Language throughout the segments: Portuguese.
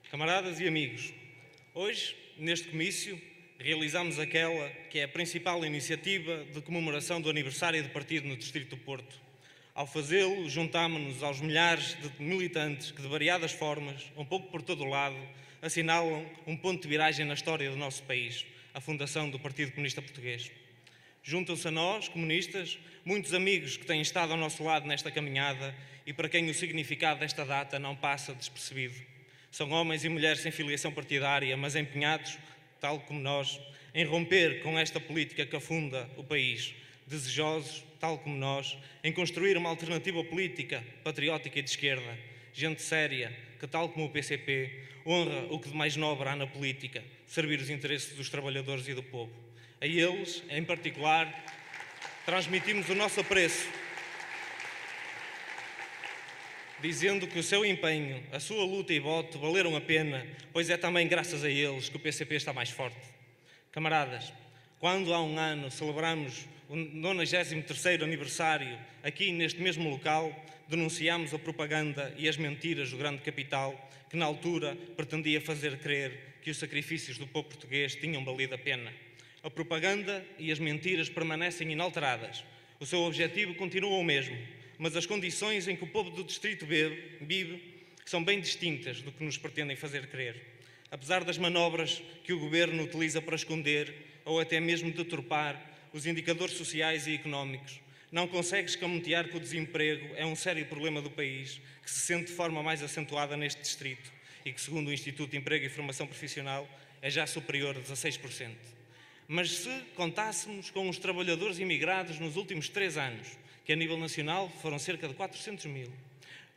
Camaradas e amigos, hoje, neste comício, realizamos aquela que é a principal iniciativa de comemoração do aniversário do partido no Distrito do Porto. Ao fazê-lo, juntámo-nos aos milhares de militantes que, de variadas formas, um pouco por todo o lado, assinalam um ponto de viragem na história do nosso país, a fundação do Partido Comunista Português. Juntam-se a nós, comunistas, muitos amigos que têm estado ao nosso lado nesta caminhada e para quem o significado desta data não passa despercebido. São homens e mulheres sem filiação partidária, mas empenhados, tal como nós, em romper com esta política que afunda o país, desejosos, tal como nós, em construir uma alternativa política, patriótica e de esquerda, gente séria, que, tal como o PCP, honra o que de mais nobre há na política, servir os interesses dos trabalhadores e do povo. A eles, em particular, transmitimos o nosso apreço, dizendo que o seu empenho, a sua luta e voto valeram a pena, pois é também graças a eles que o PCP está mais forte. Camaradas, quando há um ano celebramos o 93º aniversário aqui neste mesmo local, denunciámos a propaganda e as mentiras do grande capital que na altura pretendia fazer crer que os sacrifícios do povo português tinham valido a pena. A propaganda e as mentiras permanecem inalteradas. O seu objetivo continua o mesmo, mas as condições em que o povo do distrito vive são bem distintas do que nos pretendem fazer crer. Apesar das manobras que o governo utiliza para esconder ou até mesmo deturpar os indicadores sociais e económicos, não consegue escamotear que o desemprego é um sério problema do país, que se sente de forma mais acentuada neste distrito e que, segundo o Instituto de Emprego e Formação Profissional, é já superior a 16%. Mas se contássemos com os trabalhadores imigrados nos últimos 3 anos, que a nível nacional foram cerca de 400 mil,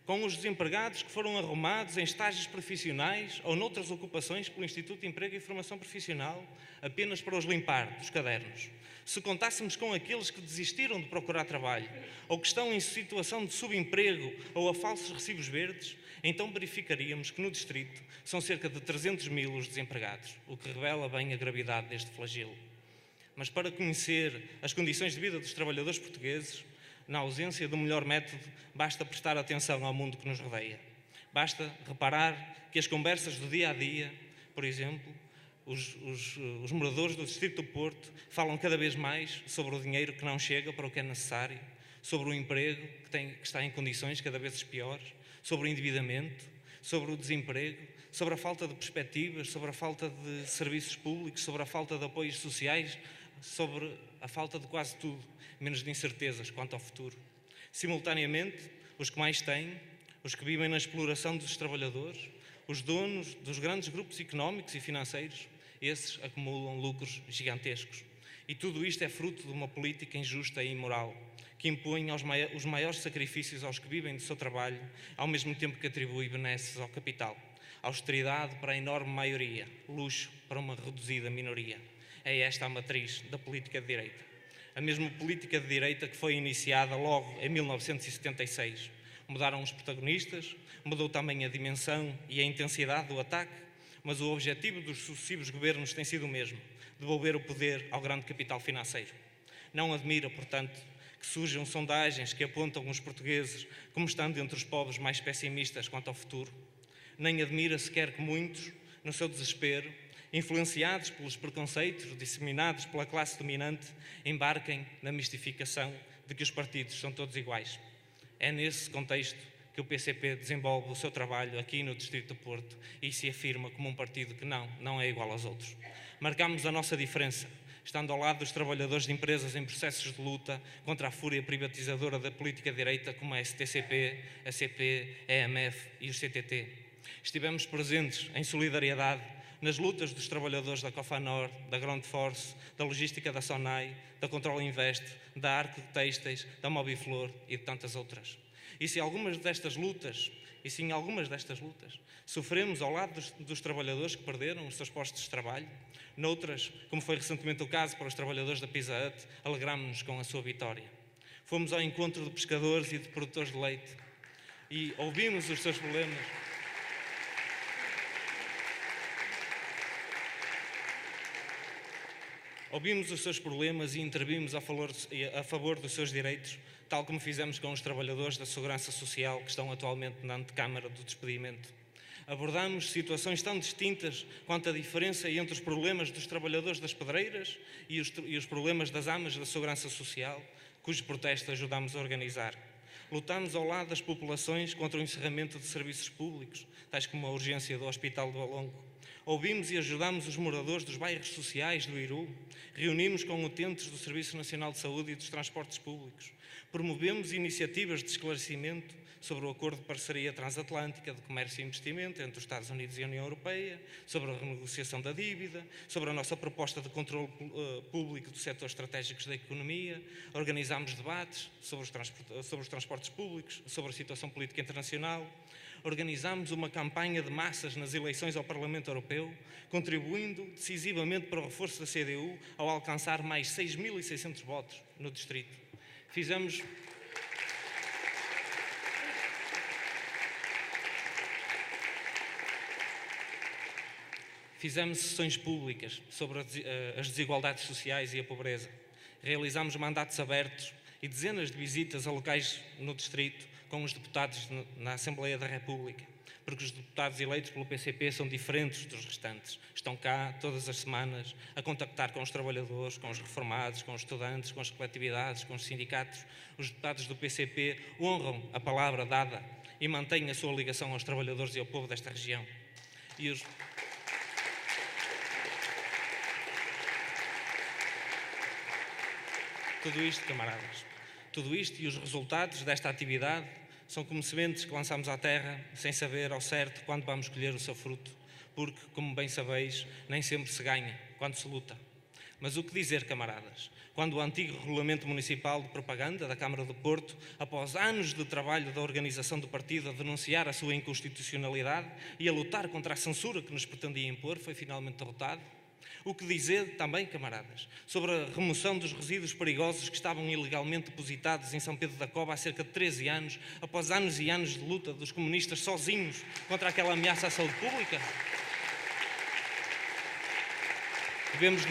com os desempregados que foram arrumados em estágios profissionais ou noutras ocupações pelo Instituto de Emprego e Formação Profissional, apenas para os limpar dos cadernos, se contássemos com aqueles que desistiram de procurar trabalho ou que estão em situação de subemprego ou a falsos recibos verdes, então verificaríamos que no distrito são cerca de 300 mil os desempregados, o que revela bem a gravidade deste flagelo. Mas para conhecer as condições de vida dos trabalhadores portugueses, na ausência do melhor método, basta prestar atenção ao mundo que nos rodeia. Basta reparar que as conversas do dia-a-dia, por exemplo, os moradores do Distrito do Porto falam cada vez mais sobre o dinheiro que não chega para o que é necessário, sobre o emprego que está em condições cada vez piores, sobre o endividamento, sobre o desemprego, sobre a falta de perspectivas, sobre a falta de serviços públicos, sobre a falta de apoios sociais, sobre a falta de quase tudo, menos de incertezas quanto ao futuro. Simultaneamente, os que mais têm, os que vivem na exploração dos trabalhadores, os donos dos grandes grupos económicos e financeiros, esses acumulam lucros gigantescos. E tudo isto é fruto de uma política injusta e imoral, que impõe os maiores sacrifícios aos que vivem do seu trabalho, ao mesmo tempo que atribui benesses ao capital. Austeridade para a enorme maioria, luxo para uma reduzida minoria. É esta a matriz da política de direita. A mesma política de direita que foi iniciada logo em 1976. Mudaram os protagonistas, mudou também a dimensão e a intensidade do ataque, mas o objetivo dos sucessivos governos tem sido o mesmo: devolver o poder ao grande capital financeiro. Não admira, portanto, que surjam sondagens que apontam os portugueses como estando entre os povos mais pessimistas quanto ao futuro. Nem admira sequer que muitos, no seu desespero, influenciados pelos preconceitos disseminados pela classe dominante, embarquem na mistificação de que os partidos são todos iguais. É nesse contexto que o PCP desenvolve o seu trabalho aqui no Distrito do Porto e se afirma como um partido que não é igual aos outros. Marcamos a nossa diferença, estando ao lado dos trabalhadores de empresas em processos de luta contra a fúria privatizadora da política de direita como a STCP, a CP, a EMF e o CTT. Estivemos presentes em solidariedade nas lutas dos trabalhadores da Cofanor, da Ground Force, da logística da Sonai, da Control Invest, da Arco Têxteis, da Mobiflor e de tantas outras. E se em algumas destas lutas sofremos ao lado dos trabalhadores que perderam os seus postos de trabalho, noutras, como foi recentemente o caso para os trabalhadores da Pizza Hut, alegramos-nos com a sua vitória. Fomos ao encontro de pescadores e de produtores de leite e ouvimos os seus problemas. Ouvimos os seus problemas e intervimos a favor dos seus direitos, tal como fizemos com os trabalhadores da Segurança Social que estão atualmente na antecâmara do despedimento. Abordamos situações tão distintas quanto a diferença entre os problemas dos trabalhadores das pedreiras e os problemas das amas da segurança social, cujo protesto ajudamos a organizar. Lutamos ao lado das populações contra o encerramento de serviços públicos, tais como a urgência do Hospital do Valongo. Ouvimos e ajudamos os moradores dos bairros sociais do Iru. Reunimos com utentes do Serviço Nacional de Saúde e dos Transportes Públicos. Promovemos iniciativas de esclarecimento sobre o Acordo de Parceria Transatlântica de Comércio e Investimento entre os Estados Unidos e a União Europeia, sobre a renegociação da dívida, sobre a nossa proposta de controle público dos setores estratégicos da economia. Organizámos debates sobre os transportes públicos, sobre a situação política internacional. Organizámos uma campanha de massas nas eleições ao Parlamento Europeu, contribuindo decisivamente para o reforço da CDU ao alcançar mais 6.600 votos no distrito. Fizemos sessões públicas sobre as desigualdades sociais e a pobreza. Realizámos mandatos abertos e dezenas de visitas a locais no distrito com os deputados na Assembleia da República, porque os deputados eleitos pelo PCP são diferentes dos restantes. Estão cá todas as semanas a contactar com os trabalhadores, com os reformados, com os estudantes, com as coletividades, com os sindicatos. Os deputados do PCP honram a palavra dada e mantêm a sua ligação aos trabalhadores e ao povo desta região. Tudo isto, camaradas, tudo isto e os resultados desta atividade são como sementes que lançamos à terra sem saber ao certo quando vamos colher o seu fruto, porque, como bem sabeis, nem sempre se ganha quando se luta. Mas o que dizer, camaradas, quando o antigo Regulamento Municipal de Propaganda da Câmara do Porto, após anos de trabalho da organização do partido a denunciar a sua inconstitucionalidade e a lutar contra a censura que nos pretendia impor, foi finalmente derrotado? O que dizer também, camaradas, sobre a remoção dos resíduos perigosos que estavam ilegalmente depositados em São Pedro da Cova há cerca de 13 anos, após anos e anos de luta dos comunistas sozinhos contra aquela ameaça à saúde pública? Devemos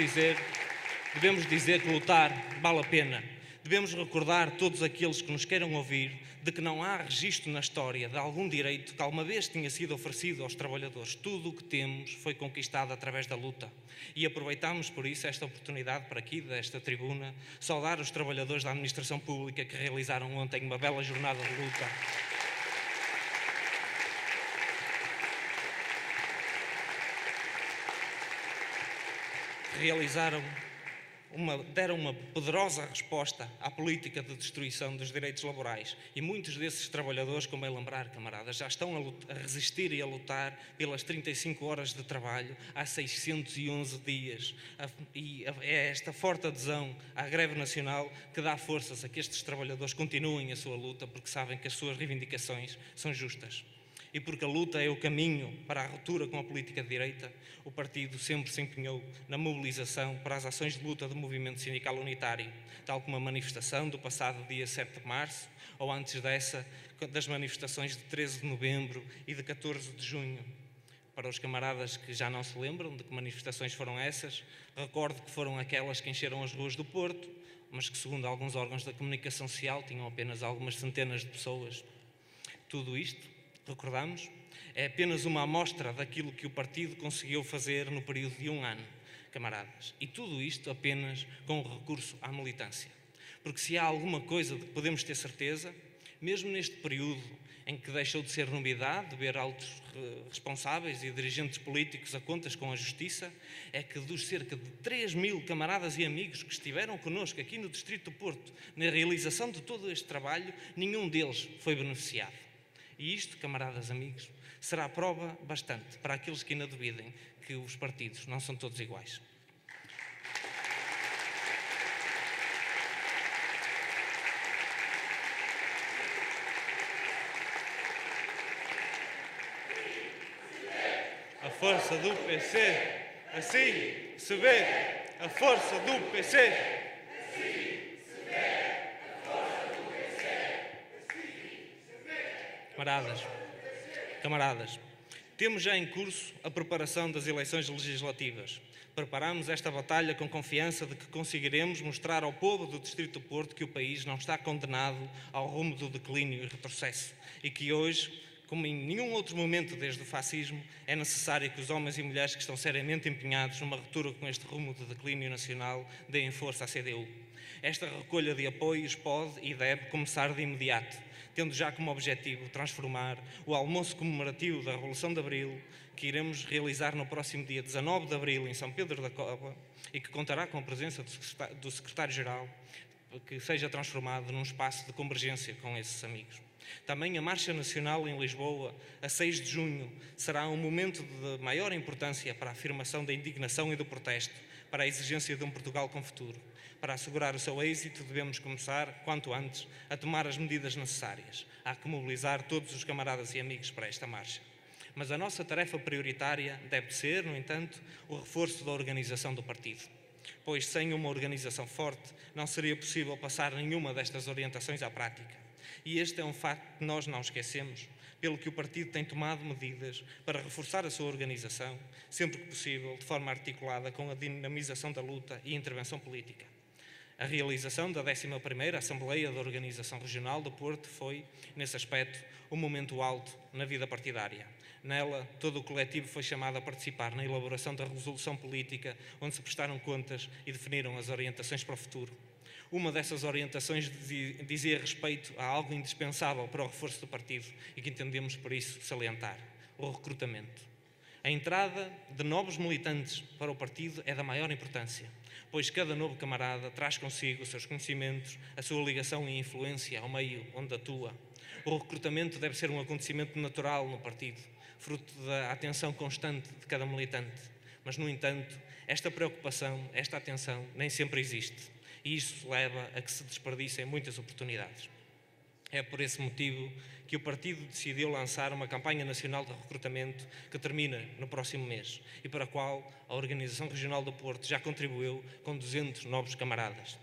dizer que lutar vale a pena. Devemos recordar todos aqueles que nos queiram ouvir de que não há registro na história de algum direito que alguma vez tinha sido oferecido aos trabalhadores. Tudo o que temos foi conquistado através da luta. E aproveitamos por isso esta oportunidade para aqui, desta tribuna, saudar os trabalhadores da administração pública que realizaram ontem uma bela jornada de luta. Deram uma poderosa resposta à política de destruição dos direitos laborais. E muitos desses trabalhadores, como é lembrar, camaradas, já estão a resistir e a lutar pelas 35 horas de trabalho há 611 dias. E é esta forte adesão à greve nacional que dá forças a que estes trabalhadores continuem a sua luta, porque sabem que as suas reivindicações são justas. E porque a luta é o caminho para a ruptura com a política de direita, o partido sempre se empenhou na mobilização para as ações de luta do movimento sindical unitário, tal como a manifestação do passado dia 7 de março, ou antes dessa, das manifestações de 13 de novembro e de 14 de junho. Para os camaradas que já não se lembram de que manifestações foram essas, recordo que foram aquelas que encheram as ruas do Porto, mas que, segundo alguns órgãos da comunicação social, tinham apenas algumas centenas de pessoas. Tudo isto, recordamos, é apenas uma amostra daquilo que o partido conseguiu fazer no período de um ano, camaradas. E tudo isto apenas com o recurso à militância. Porque se há alguma coisa de que podemos ter certeza, mesmo neste período em que deixou de ser novidade ver altos responsáveis e dirigentes políticos a contas com a justiça, é que dos cerca de 3.000 camaradas e amigos que estiveram connosco aqui no Distrito do Porto, na realização de todo este trabalho, nenhum deles foi beneficiado. E isto, camaradas amigos, será prova bastante para aqueles que ainda duvidem que os partidos não são todos iguais. A força do PC, assim se vê. A força do PC. Camaradas, temos já em curso a preparação das eleições legislativas. Preparamos esta batalha com confiança de que conseguiremos mostrar ao povo do Distrito do Porto que o país não está condenado ao rumo do declínio e retrocesso e que hoje Como em nenhum outro momento desde o fascismo, é necessário que os homens e mulheres que estão seriamente empenhados numa ruptura com este rumo de declínio nacional deem força à CDU. Esta recolha de apoios pode e deve começar de imediato, tendo já como objetivo transformar o almoço comemorativo da Revolução de Abril, que iremos realizar no próximo dia 19 de Abril em São Pedro da Cova e que contará com a presença do Secretário-Geral, que seja transformado num espaço de convergência com esses amigos. Também a Marcha Nacional em Lisboa, a 6 de junho, será um momento de maior importância para a afirmação da indignação e do protesto, para a exigência de um Portugal com futuro. Para assegurar o seu êxito, devemos começar, quanto antes, a tomar as medidas necessárias. Há que mobilizar todos os camaradas e amigos para esta marcha. Mas a nossa tarefa prioritária deve ser, no entanto, o reforço da organização do partido. Pois sem uma organização forte, não seria possível passar nenhuma destas orientações à prática. E este é um facto que nós não esquecemos, pelo que o partido tem tomado medidas para reforçar a sua organização, sempre que possível, de forma articulada com a dinamização da luta e intervenção política. A realização da 11ª Assembleia da Organização Regional do Porto foi, nesse aspecto, um momento alto na vida partidária. Nela, todo o coletivo foi chamado a participar na elaboração da resolução política, onde se prestaram contas e definiram as orientações para o futuro. Uma dessas orientações dizia respeito a algo indispensável para o reforço do partido e que entendemos por isso salientar: o recrutamento. A entrada de novos militantes para o partido é da maior importância, pois cada novo camarada traz consigo os seus conhecimentos, a sua ligação e influência ao meio onde atua. O recrutamento deve ser um acontecimento natural no partido, fruto da atenção constante de cada militante. Mas, no entanto, esta preocupação, esta atenção, nem sempre existe. E isso leva a que se desperdicem muitas oportunidades. É por esse motivo que o partido decidiu lançar uma campanha nacional de recrutamento que termina no próximo mês e para a qual a Organização Regional do Porto já contribuiu com 200 novos camaradas.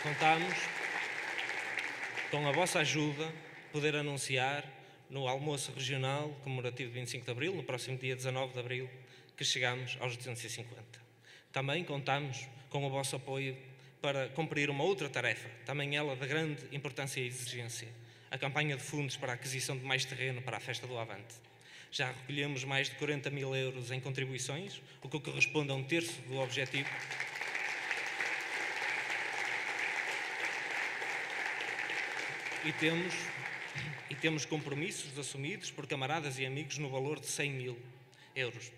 Contamos com a vossa ajuda poder anunciar no almoço regional comemorativo de 25 de Abril, no próximo dia 19 de Abril, que chegamos aos 250. Também contamos com o vosso apoio para cumprir uma outra tarefa, também ela de grande importância e exigência: a campanha de fundos para a aquisição de mais terreno para a Festa do Avante. Já recolhemos mais de 40 mil euros em contribuições, o que corresponde a 1/3 do objetivo. E temos compromissos assumidos por camaradas e amigos no valor de 100 mil euros.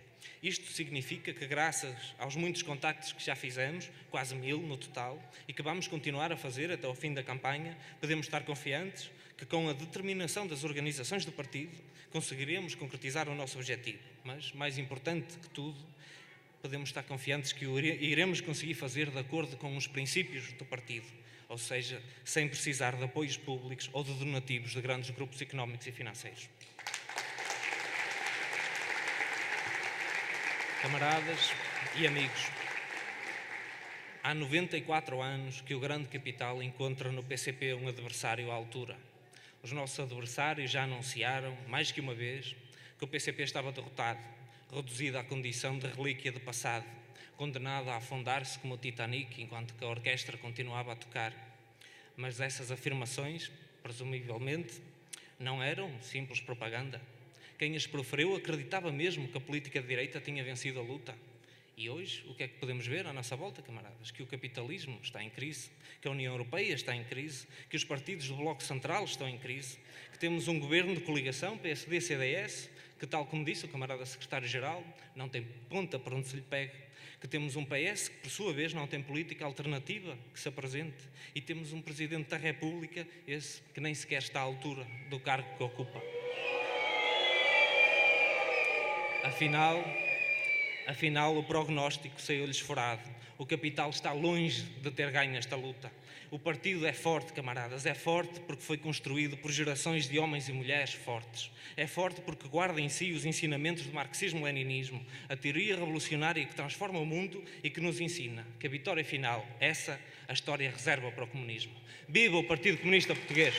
Isto significa que, graças aos muitos contactos que já fizemos, quase 1000 no total, e que vamos continuar a fazer até ao fim da campanha, podemos estar confiantes que, com a determinação das organizações do partido, conseguiremos concretizar o nosso objetivo. Mas, mais importante que tudo, podemos estar confiantes que o iremos conseguir fazer de acordo com os princípios do partido, ou seja, sem precisar de apoios públicos ou de donativos de grandes grupos económicos e financeiros. Camaradas e amigos, há 94 anos que o grande capital encontra no PCP um adversário à altura. Os nossos adversários já anunciaram, mais que uma vez, que o PCP estava derrotado, reduzido à condição de relíquia do passado, condenado a afundar-se como o Titanic enquanto que a orquestra continuava a tocar. Mas essas afirmações, presumivelmente, não eram simples propaganda. Quem as proferiu acreditava mesmo que a política de direita tinha vencido a luta. E hoje, o que é que podemos ver à nossa volta, camaradas? Que o capitalismo está em crise, que a União Europeia está em crise, que os partidos do Bloco Central estão em crise, que temos um governo de coligação, PSD-CDS, que, tal como disse o camarada secretário-geral, não tem ponta para onde se lhe pegue, que temos um PS que, por sua vez, não tem política alternativa que se apresente, e temos um Presidente da República, esse que nem sequer está à altura do cargo que ocupa. Afinal, o prognóstico saiu-lhes furado. O capital está longe de ter ganho esta luta. O partido é forte, camaradas, é forte porque foi construído por gerações de homens e mulheres fortes. É forte porque guarda em si os ensinamentos do marxismo-leninismo, a teoria revolucionária que transforma o mundo e que nos ensina que a vitória final, essa, a história reserva para o comunismo. Viva o Partido Comunista Português!